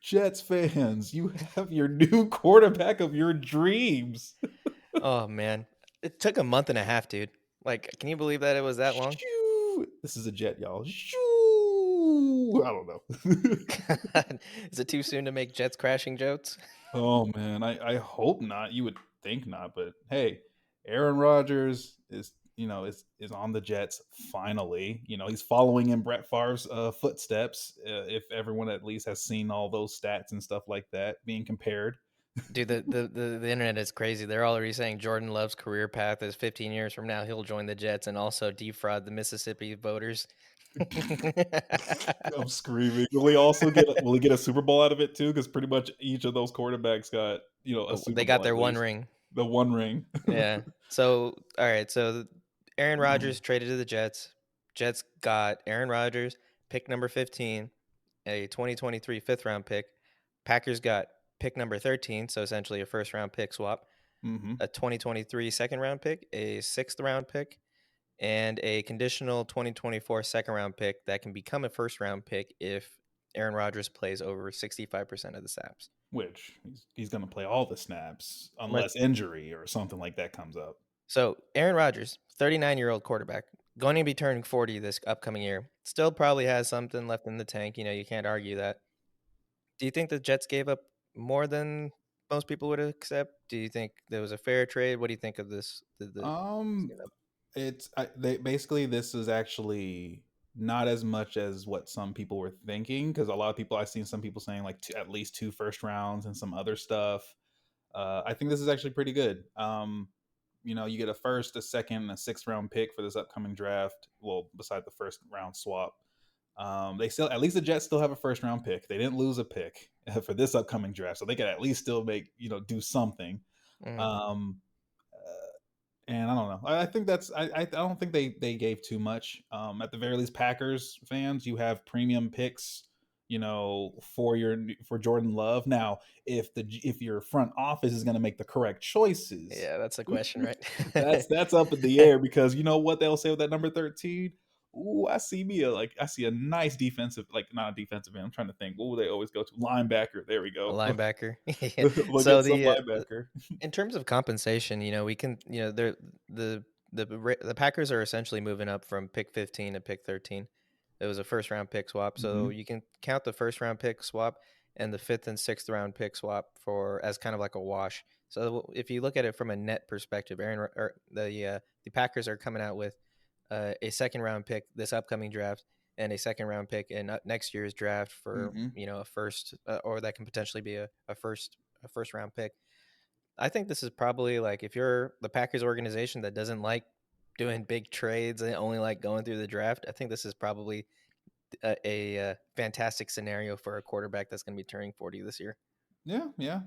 Jets fans, you have your new quarterback of your dreams. Oh man, it took a month and a half, dude. Like, can you believe that it was that long? Shoo! This is a jet, y'all. Shoo! I don't know. Is it too soon to make Jets crashing jokes? Oh man, I hope not. You would think not, but hey, Aaron Rodgers is on the Jets finally. He's following in Brett Favre's footsteps. If everyone at least has seen all those stats and stuff like that being compared. Dude, the internet is crazy. They're already saying Jordan Love's career path is 15 years from now he'll join the Jets and also defraud the Mississippi voters. I'm screaming. Will he get a Super Bowl out of it too? Because pretty much each of those quarterbacks got a They Super got Bowl their at one least. ring. The one ring. Yeah. So, all right. So, Aaron Rodgers traded to the Jets. Jets got Aaron Rodgers, pick number 15, a 2023 fifth round pick. Packers got pick number 13, so essentially a first round pick swap, Hmm. a 2023 second round pick, a sixth round pick, and a conditional 2024 second round pick that can become a first round pick if Aaron Rodgers plays over 65% of the snaps. Which he's going to play all the snaps But unless injury or something like that comes up. so Aaron Rodgers, 39-year-old quarterback, going to be turning 40 this upcoming year. Still probably has something left in the tank. You can't argue that. Do you think the Jets gave up more than most people would accept? Do you think there was a fair trade? What do you think of this? The Um, basically this is actually not as much as what some people were thinking, because a lot of people I've seen some people saying like at least two first rounds and some other stuff. I think this is actually pretty good. You get a first, a second, and a sixth round pick for this upcoming draft. Well, beside the first round swap, they still at least the Jets still have a first round pick. They didn't lose a pick for this upcoming draft, so they could at least still make do something. Mhm. Um, and I don't know. I think I don't think they gave too much. At the very least, Packers fans, you have premium picks, for Jordan Love. Now, if your front office is going to make the correct choices, Yeah, that's the question, right? that's up in the air, because you know what they'll say with that number 13. Ooh, I see a nice defensive, like not a defensive end. I'm trying to think. What will they always go to? Linebacker. There we A go. linebacker. Yeah. We'll So get some linebacker. in terms of compensation, we can, they're the Packers are essentially moving up from pick 15 to pick 13. It was a first round pick swap, so Hmm. you can count the first round pick swap and the fifth and sixth round pick swap for as kind of like a wash. So if you look at it from a net perspective, the Packers are coming out with a second round pick this upcoming draft and a second round pick in next year's draft for Hmm. a first or that can potentially be a first round pick. I think this is probably like if you're the Packers organization that doesn't like doing big trades and only like going through the draft, I think this is probably a fantastic scenario for a quarterback that's going to be turning 40 this year. Yeah, yeah.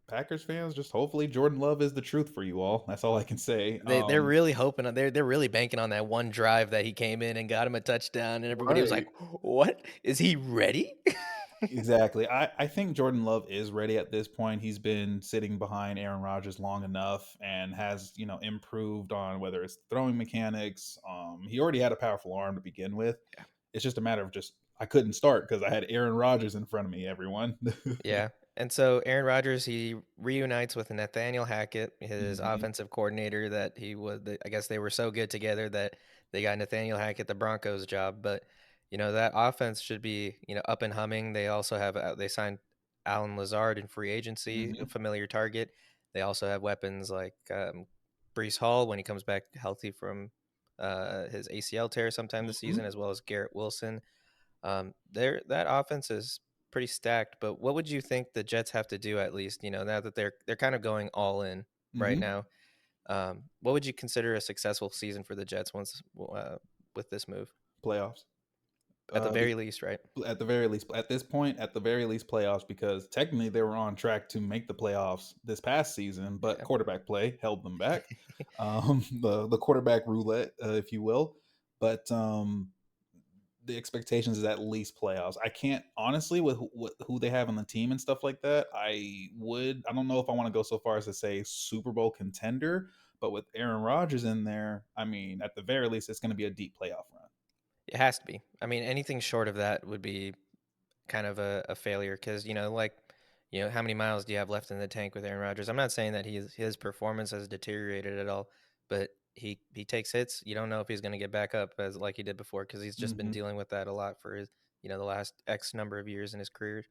Packers fans, just hopefully Jordan Love is the truth for you all. That's all I can say. They're really hoping they're really banking on that one drive that he came in and got him a touchdown, and everybody was like, Right. "What is he ready?" Exactly. I think Jordan Love is ready at this point. He's been sitting behind Aaron Rodgers long enough and has, improved on whether it's throwing mechanics. He already had a powerful arm to begin with. It's just a matter of just I couldn't start because I had Aaron Rodgers in front of me, everyone. Yeah. And so Aaron Rodgers, he reunites with Nathaniel Hackett, his Hmm. offensive coordinator that I guess they were so good together that they got Nathaniel Hackett the Broncos job. But, that offense should be, up and humming. They also have, they signed Alan Lazard in free agency, a Hmm. familiar target. They also have weapons like Brees Hall when he comes back healthy from his ACL tear sometime this Hmm. season, as well as Garrett Wilson. That offense is pretty stacked. But what would you think the Jets have to do at least? Now that they're kind of going all in right Hmm. now. What would you consider a successful season for the Jets once with this move? Playoffs. At the Uh, very least, right? at the very least, at this point, at the very least, playoffs, because technically they were on track to make the playoffs this past season, but Yeah. quarterback play held them back. The quarterback roulette, if you will. But the expectations is at least playoffs. I can't honestly with who they have on the team and stuff like that. I don't know if I want to go so far as to say Super Bowl contender, but with Aaron Rodgers in there, I mean, at the very least, it's going to be a deep playoff run. It has to be. I mean, anything short of that would be kind of a failure because like how many miles do you have left in the tank with Aaron Rodgers? I'm not saying that his performance has deteriorated at all, but he takes hits. You don't know if he's going to get back up as like he did before because he's just been Hmm. dealing with that a lot for his the last X number of years in his career.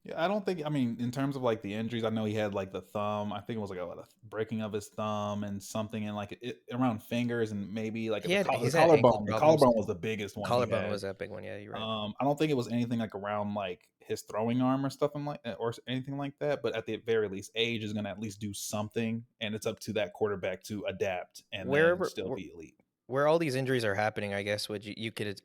Yeah, I don't think. I mean, in terms of like the injuries, I know he had like the thumb. I think it was like a breaking of his thumb and something in like around fingers and maybe like the He's had ankle collarbone. The problems. collarbone was the biggest one he Collarbone had. was that big one. Yeah, you're right. I don't think it was anything like around like his throwing arm or something like that, or anything like that. But at the very least, age is going to at least do something, and it's up to that quarterback to adapt and then Wherever still be elite. where all these injuries are happening, I guess would you could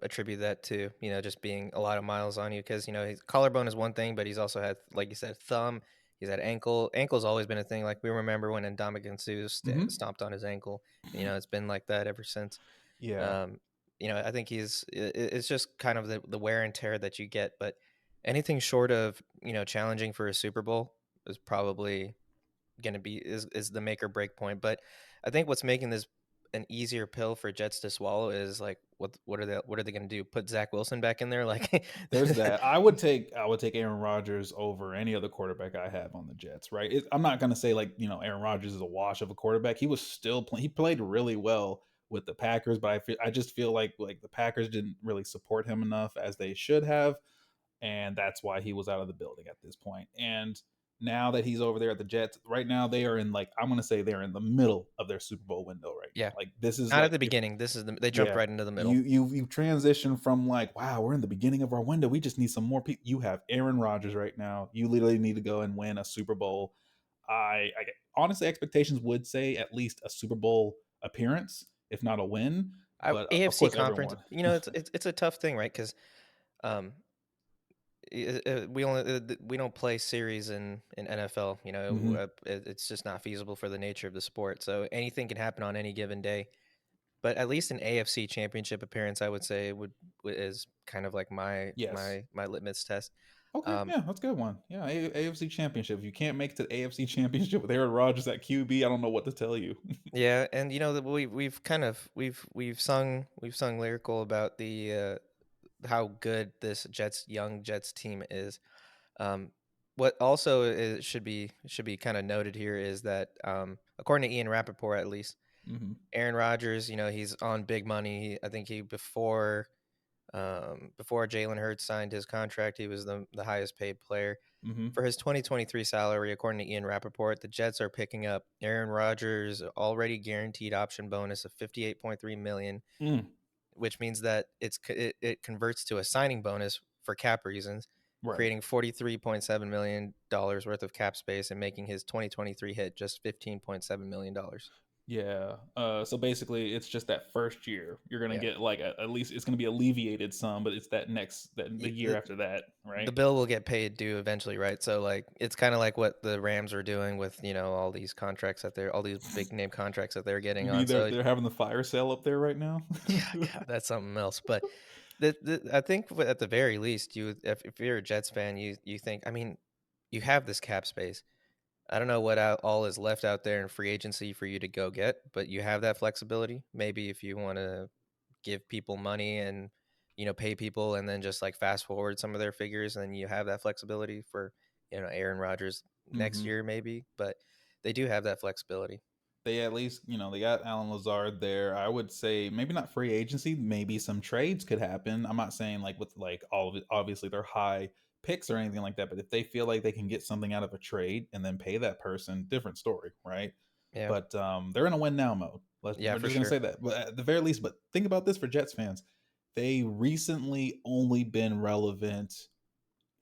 attribute that to just being a lot of miles on you because his collarbone is one thing, but he's also had like you said thumb, he's had ankle. Ankle's always been a thing. Like we remember when Ndamukong Suh Hmm. stomped on his ankle. It's been like that ever since. Yeah, Um, I think it's just kind of the wear and tear that you get, but anything short of challenging for a Super Bowl is probably going to be is the make or break point. But I think what's making this an easier pill for Jets to swallow is like what are they going to do? Put Zach Wilson back in there? Like there's that. I would take Aaron Rodgers over any other quarterback I have on the Jets. Right? I'm not gonna say like Aaron Rodgers is a wash of a quarterback. He was still playing. He played really well with the Packers, but I just feel like the Packers didn't really support him enough as they should have, and that's why he was out of the building at this point. And now that he's over there at the Jets, right now they are in like I'm gonna say they're in the middle of their Super Bowl window right yeah, now. Like this is not at like the if beginning. This is they jumped yeah, right into the middle. you transition from like, wow, we're in the beginning of our window. We just need some more people. You have Aaron Rodgers right now. You literally need to go and win a Super Bowl. I honestly expectations would say at least a Super Bowl appearance, if not a win. But of AFC course, conference, everyone. it's a tough thing, right? Because um, we don't play series in NFL. Hmm. It's just not feasible for the nature of the sport. So anything can happen on any given day. But at least an AFC Championship appearance, I would say is kind of like Yes. my litmus test. Okay. Um, Yeah, that's a good one. Yeah, AFC Championship. If you can't make it to the AFC Championship with Aaron Rodgers at QB, I don't know what to tell you. yeah, and that we've kind of we've sung lyrical about the how good this young Jets team is. Um, what also should be kind of noted here is that according to Ian Rappaport, at least Hmm. Aaron Rodgers, he's on big money. I think he before Jalen Hurts signed his contract, he was the highest paid player. Hmm. For his 2023 salary, according to Ian Rappaport, the Jets are picking up Aaron Rodgers' already guaranteed option bonus of 58.3 million, Mm, which means that it converts to a signing bonus for cap reasons, right. creating $43.7 million worth of cap space and making his 2023 hit just $15.7 million. Yeah. So basically, it's just that first year you're gonna Yeah. get like at least it's gonna be alleviated some, but it's that next the Y- year The, after that, the right? bill will get paid due eventually, right? So like it's kind of like what the Rams are doing with all these contracts all these big name contracts that they're getting You mean on. So they're having the fire sale up there right now? yeah, that's something else. But I think at the very least, if you're a Jets fan, you think, I mean, you have this cap space. I don't know what all is left out there in free agency for you to go get, but you have that flexibility. Maybe if you want to give people money and pay people and then just like fast forward some of their figures, and you have that flexibility for Aaron Rodgers next Hmm. year maybe, but they do have that flexibility. They at least they got Alan Lazard there. I would say maybe not free agency, maybe some trades could happen. I'm not saying like with like all of it. Obviously, they're high picks or anything like that, but if they feel like they can get something out of a trade and then pay that person, different story, right? Yeah, But they're in a win now mode. yeah, We're for just gonna sure. say that. But at the very least, but think about this for Jets fans: they recently only been relevant,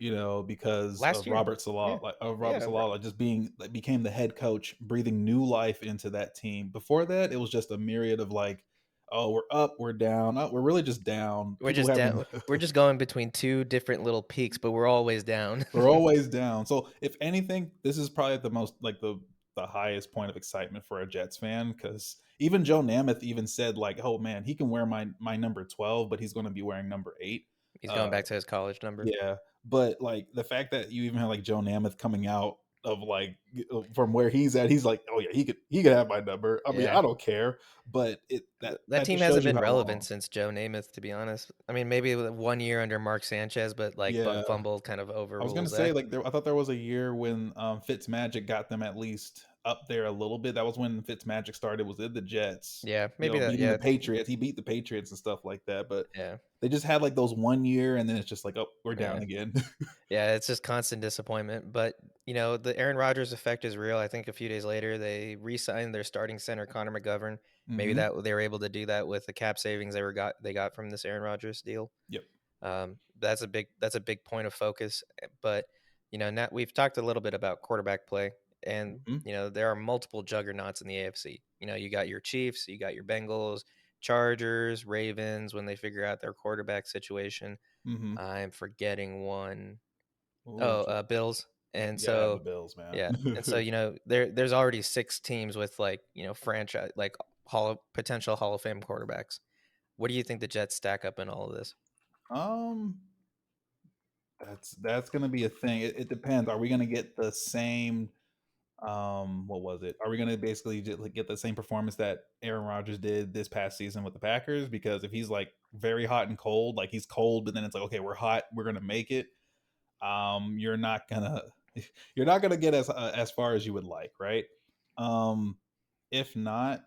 because Last of year, yeah, Robert yeah, Salala just being like became the head coach, breathing new life into that team. Before that, it was just a myriad of like, oh, we're up, we're down, oh, we're really just down. we're People just having down. We're just going between two different little peaks, but we're always down. we're always down. So if anything, this is probably the most like the highest point of excitement for a Jets fan because even Joe Namath even said like, oh man, he can wear my number 12, but he's going to be wearing number 8. He's going Uh, back to his college number. yeah, but like the fact that you even have like Joe Namath coming out. of like from where he's at. He's like, oh yeah, he could have my number. I mean, Yeah. I don't care, but it That that team just hasn't shows you been how relevant long. since Joe Namath, to be honest. I mean, maybe with 1 year under Mark Sanchez, but like Yeah, Bug Fumble kind of I was gonna overrules say that. like I thought there was a year when Fitzmagic got them at least up there a little bit. That was when Fitzmagic started. Was in the Jets, Yeah, you maybe know, that. beating the Yeah, Patriots. He beat the Patriots and stuff like that. But yeah, they just had like those 1 year, and then it's just like, oh, we're down yeah. again. Yeah, it's just constant disappointment. But, the Aaron Rodgers effect is real. I think a few days later, they re signed their starting center, Connor McGovern. Maybe Hmm. that they were able to do that with the cap savings they got from this Aaron Rodgers deal. Yep. That's a big point of focus. But now we've talked a little bit about quarterback play, and Hmm. there are multiple juggernauts in the AFC. You got your Chiefs, you got your Bengals, Chargers, Ravens. When they figure out their quarterback situation, Hmm. I'm forgetting one. Oh, Oh, Bills. And yeah, the so, Bills, man. yeah, and so there's already six teams with like franchise like potential Hall of Fame quarterbacks. What do you think the Jets stack up in all of this? um, that's gonna be a thing. It depends. Are we gonna get the same? What was it? Are we gonna basically just like get the same performance that Aaron Rodgers did this past season with the Packers? Because if he's like very hot and cold, like he's cold, but then it's like, okay, we're hot, we're gonna make it. You're not gonna you're not gonna get as far as you would like, right? Um, if not,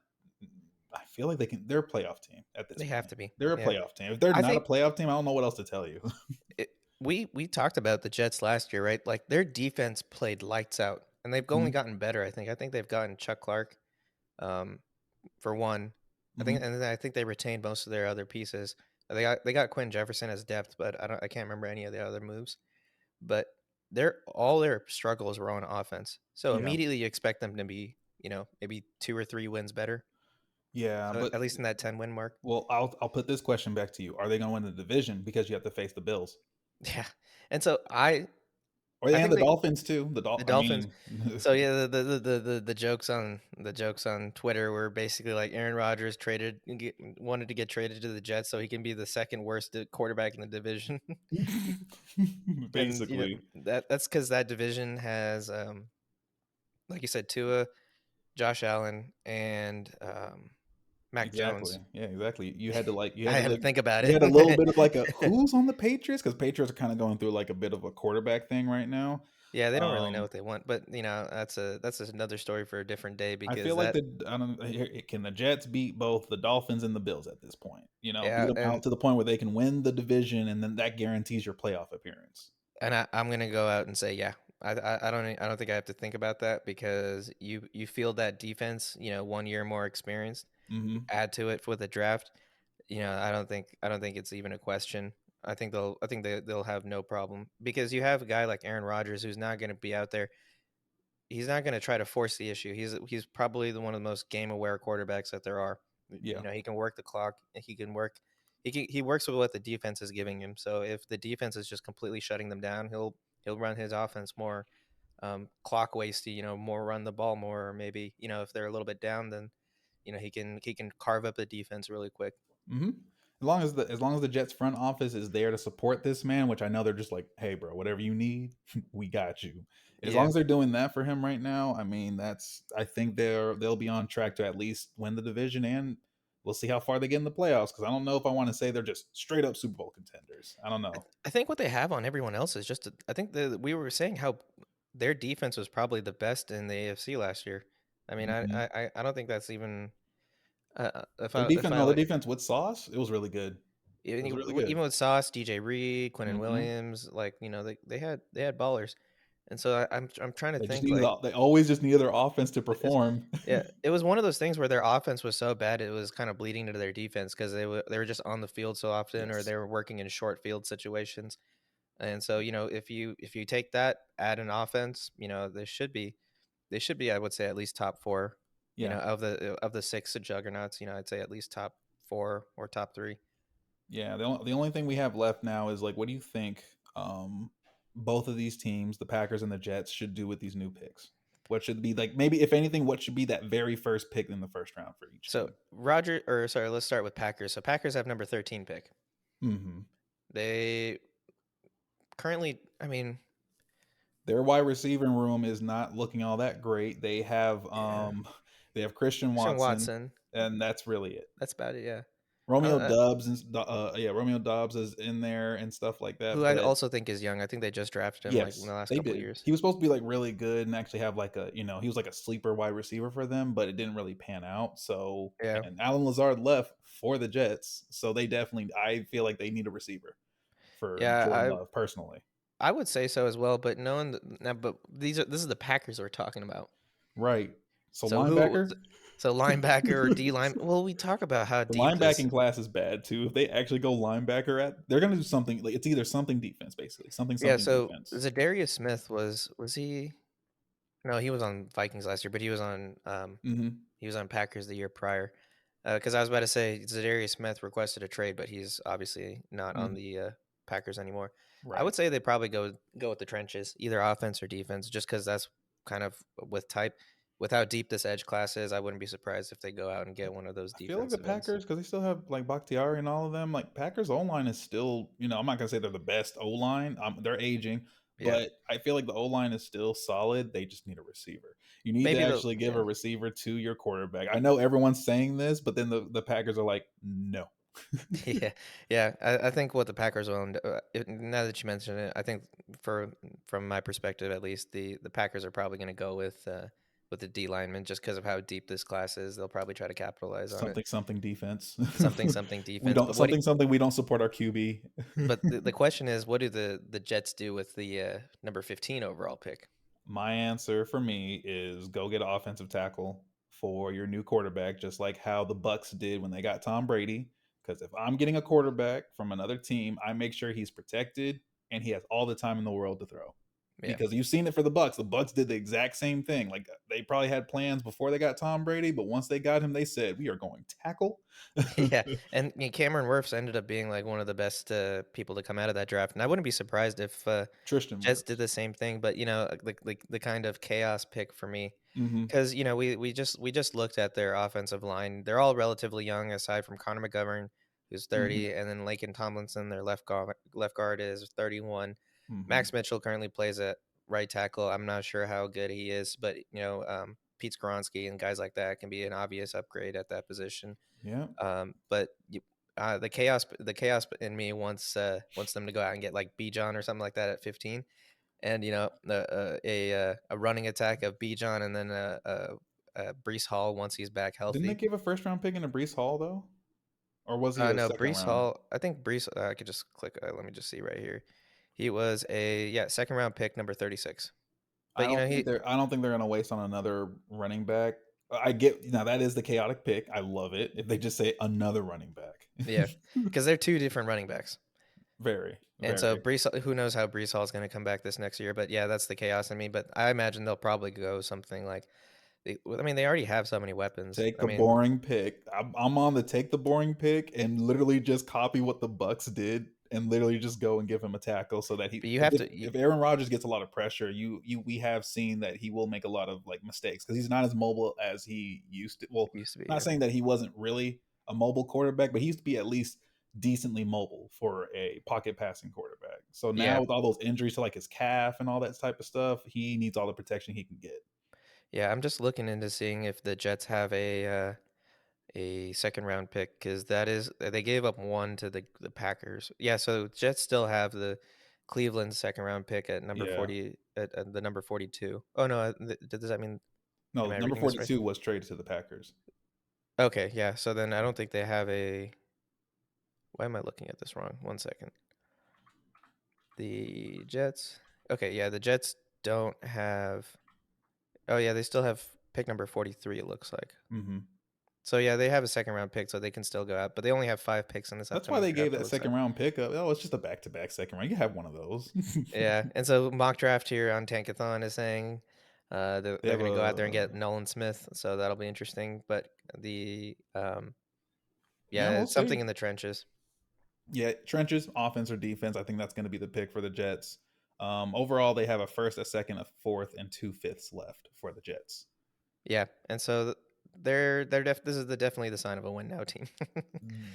I feel like they're a playoff team at this They have point. to be. They're a Yeah. playoff team. If they're I not a think playoff team, I don't know what else to tell you. we talked about the Jets last year, right? Like their defense played lights out, and they've only Hmm. gotten better. I think they've gotten Chuck Clark, um, for one. Hmm. And then I think they retained most of their other pieces. They got Quinn Jefferson as depth, but I can't remember any of the other moves. But all their struggles were on offense. So Yeah, immediately you expect them to be, maybe 2 or 3 wins better. yeah, So but at least in that 10-win mark. well, I'll put this question back to you: are they going to win the division because you have to face the Bills Yeah. And so or I and think the Dolphins too? the I Dolphins. mean, So yeah, the jokes on Twitter were basically like Aaron Rodgers wanted to get traded to the Jets so he can be the second worst quarterback in the division. And basically, that's because that division has, like you said, Tua, Josh Allen, and Mac exactly, Jones. yeah, exactly. You had to like I had to think about you had a little it. bit of like a who's on the Patriots because Patriots are kind of going through like a bit of a quarterback thing right now. Yeah, they don't really know Um, what they want, but that's another story for a different day I because feel like I don't can the Jets beat both the Dolphins and the Bills at this point? You know, beat yeah, them out to the point where they can win the division, and then that guarantees your playoff appearance. and I'm gonna go out and say, yeah. I don't think I have to think about that because you feel that defense, 1 year more experienced, Hmm. add to it with a draft. I don't think it's even a question. I think they'll have no problem because you have a guy like Aaron Rodgers who's not going to be out there. He's not going to try to force the issue. He's probably one of the most game aware quarterbacks that there are. Yeah. He can work the clock. He can work. He works with what the defense is giving him. So if the defense is just completely shutting them down, he'll run his offense more, clock wasty. More run the ball more. Or maybe if they're a little bit down, then he can carve up the defense really quick. Hmm. As long as the Jets front office is there to support this man, which I know they're just like, hey, bro, whatever you need, we got you. As long Yeah. as they're doing that for him right now, I mean, I think they'll be on track to at least win the division, and we'll see how far they get in the playoffs. Because I don't know if I want to say they're just straight up Super Bowl contenders. I don't know. I think what they have on everyone else is just. I think we were saying how their defense was probably the best in the AFC last year. I mean, I Hmm. I, I I don't think that's even. Their If defense, I no, their like defense with Sauce, it was really good. It was really good. even with Sauce, DJ Reed, Quentin Hmm. Williams, like they had ballers, and so I'm trying to think like. They always just needed their offense to perform. Yeah, it was one of those things where their offense was so bad it was kind of bleeding into their defense because they were just on the field so often or Yes. they were working in short field situations. And so, if you take that, add an offense, they should be, I would say, at least top four, Yeah. of the six juggernauts, I'd say at least top four or top three. Yeah, the only thing we have left now is like, what do you think both of these teams, the Packers and the Jets, should do with these new picks? What should be like maybe if anything, what should be that very first pick in the first round for each So team? let's start with Packers. So Packers have number 13 pick. Hmm. They currently, I mean, Their wide receiving room is not looking all that great. They have Yeah. they have Christian Christian Watson, Watson. and that's really it. That's about it. Yeah. Romeo Uh, Dubs and yeah, Romeo Dobbs is in there and stuff like who that. I But also think is young. I think they just drafted him like in the yes, last they couple of did. years. He was supposed to be like really good and actually have like a he was like a sleeper wide receiver for them, but it didn't really pan out. So Yeah. and Alan Lazard left for the Jets, so they definitely I feel like they need a receiver for Yeah, Jordan Love personally. I would say so as well, but knowing now, but this is the Packers we're talking about. Right. So So who? linebacker. So linebacker or D line? Well, we talk about how The deep this. linebacking class is bad too. If they actually go linebacker they're gonna do something like it's either something defense, basically. Something Yeah. something So defense. Zadarius Smith was he? No, he was on Vikings last year, but Hmm. he was on Packers the year prior. Because I was about to say Zadarius Smith requested a trade, but he's obviously not on Hmm. the Packers anymore. I Right. would say they probably go with the trenches, either offense or defense, just because that's kind of with type. With how deep this edge class is, I wouldn't be surprised if they go out and get one of those I feel like the defensive ends. Packers, because they still have like Bakhtiari and all of them, like Packers O line is still, I'm not gonna say they're the best O line. They're aging, Yeah, but I feel like the O line is still solid. They just need a receiver. You need to maybe the actually give yeah a receiver to your quarterback. I know everyone's saying this, but then the Packers are like, no. yeah yeah. I think what the Packers owned. Now that you mention it, I think for from my perspective at least, the Packers are probably going to go with the D lineman just because of how deep this class is. They'll probably try to capitalize on it. Something something defense. Something We defense. don't But what? something we don't support our QB. But the question is, what do the Jets do with the number 15 overall pick? My answer for me is go get an offensive tackle for your new quarterback, just like how the Bucks did when they got Tom Brady. Because if I'm getting a quarterback from another team, I make sure he's protected and he has all the time in the world to throw. Yeah. Because you've seen it for the Bucks. The Bucks did the exact same thing. Like they probably had plans before they got Tom Brady, but once they got him, they said, "We are going tackle." Yeah, and Cameron Wirfs ended up being like one of the best people to come out of that draft, and I wouldn't be surprised if Tristan Jets did Wirfs. the same thing. But the kind of chaos pick for me, Hmm. because we just looked at their offensive line. They're all relatively young, aside from Connor McGovern, who's Hmm. 30, and then Laken Tomlinson, their left guard is 31. Hmm. Max Mitchell currently plays at right tackle. I'm not sure how good he is, but Pete Skoronski and guys like that can be an obvious upgrade at that position. Yeah. But the chaos in me wants them to go out and get like Bijan or something like that at 15, and a running attack of Bijan and then Brees Hall once he's back Didn't they healthy. give a first round pick in a Brees Hall though, or was he a No, second Brees round? Hall. I think Brees. I could just click. Let me just see right here. He was a second round pick, number 36. But I don't think they're gonna waste on another running back. I get now that is the chaotic pick. I love it if they just say another running back. yeah, because they're two different running backs. Very, And so very. Who knows how Brees Hall is going to come back this next year? But yeah, that's the chaos in me. But I imagine they'll probably go something like, I mean, they already have so many weapons. Take I the mean, boring pick. I'm on the take the boring pick and literally just copy what the Bucks did and literally just go and give him a tackle so that but you have to. if Aaron Rodgers gets a lot of pressure, we have seen that he will make a lot of like mistakes because he's not as mobile as he used to. Well, Used to be, not yeah. saying that he wasn't really a mobile quarterback, but he used to be at least decently mobile for a pocket passing quarterback. So Yeah, now with all those injuries to like his calf and all that type of stuff, he needs all the protection he can get. yeah. I'm just looking into seeing if the Jets have a second round pick because that is they gave up one to the Packers. Yeah, so Jets still have the Cleveland second round pick at number Yeah. 40 at the number 42. Oh no, does that mean am No, I number reading this right? 42 was traded to the Packers. Okay, yeah. So then I don't think they have a. Why am I looking at this wrong? One second. The Jets. Okay, yeah, the Jets don't have. Oh yeah, they still have pick number 43. It looks like. Hmm. So yeah, they have a second round pick, so they can still go out. But they only have 5 picks in this That's why upcoming they gave draft. It that looks like. second round pick up. Oh, it's just a back to back second round. You have one of those. Yeah, and so mock draft here on Tankathon is saying They they're have going to go out there and a get Nolan Smith, so that'll be interesting. But the yeah, yeah, we'll it's something see. in the trenches. Yeah, trenches, offense or defense. I think that's going to be the pick for the Jets. Overall, they have a first, a second, a fourth, and two fifths left for the Jets. Yeah, and so this is definitely the sign of a win now team.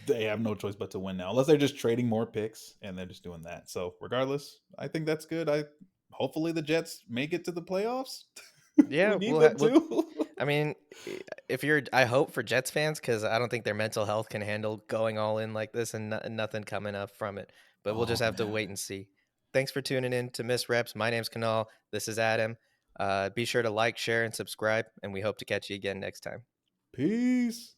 They have no choice but to win now, unless they're just trading more picks and they're just doing that. So, regardless, I think that's good. hopefully the Jets make it to the playoffs. We Yeah, need them we'll to. I mean, if you're, I hope for Jets fans, because I don't think their mental health can handle going all in like this and nothing coming up from it. But we'll Oh just have to man. wait and see. Thanks for tuning in to Miss Reps. My name's Kanal. This is Adam. Be sure to like, share, and subscribe, and we hope to catch you again next time. Peace.